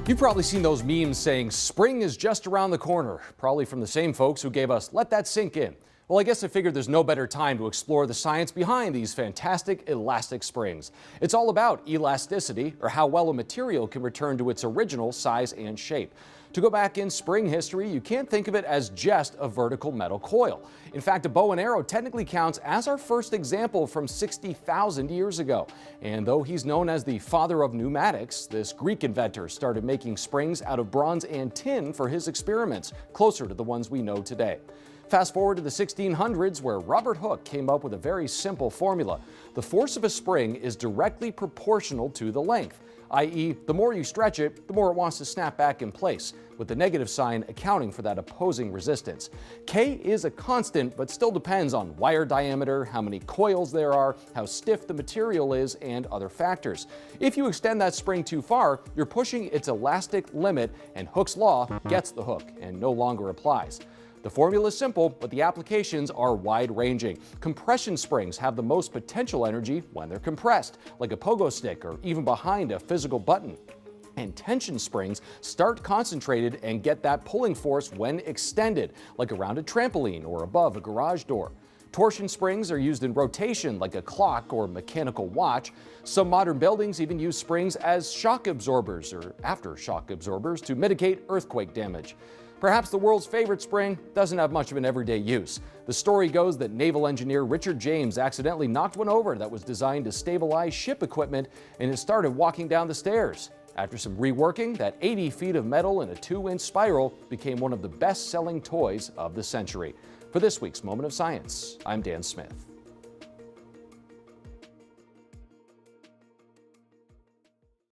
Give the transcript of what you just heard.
You've probably seen those memes saying spring is just around the corner, probably from the same folks who gave us "Let that sink in." Well, I guess I figured there's no better time to explore the science behind these fantastic elastic springs. It's all about elasticity, or how well a material can return to its original size and shape. To go back in spring history, you can't think of it as just a vertical metal coil. In fact, a bow and arrow technically counts as our first example from 60,000 years ago. And though he's known as the father of pneumatics, this Greek inventor started making springs out of bronze and tin for his experiments, closer to the ones we know today. Fast forward to the 1600s, where Robert Hooke came up with a very simple formula. The force of a spring is directly proportional to the length, i.e., the more you stretch it, the more it wants to snap back in place, with the negative sign accounting for that opposing resistance. K is a constant, but still depends on wire diameter, how many coils there are, how stiff the material is, and other factors. If you extend that spring too far, you're pushing its elastic limit, and Hooke's law gets the hook and no longer applies. The formula is simple, but the applications are wide-ranging. Compression springs have the most potential energy when they're compressed, like a pogo stick or even behind a physical button. And tension springs start concentrated and get that pulling force when extended, like around a trampoline or above a garage door. Torsion springs are used in rotation, like a clock or mechanical watch. Some modern buildings even use springs as shock absorbers or aftershock absorbers to mitigate earthquake damage. Perhaps the world's favorite spring doesn't have much of an everyday use. The story goes that naval engineer Richard James accidentally knocked one over that was designed to stabilize ship equipment, and it started walking down the stairs. After some reworking, that 80 feet of metal in a 2-inch spiral became one of the best-selling toys of the century. For this week's Moment of Science, I'm Dan Smith.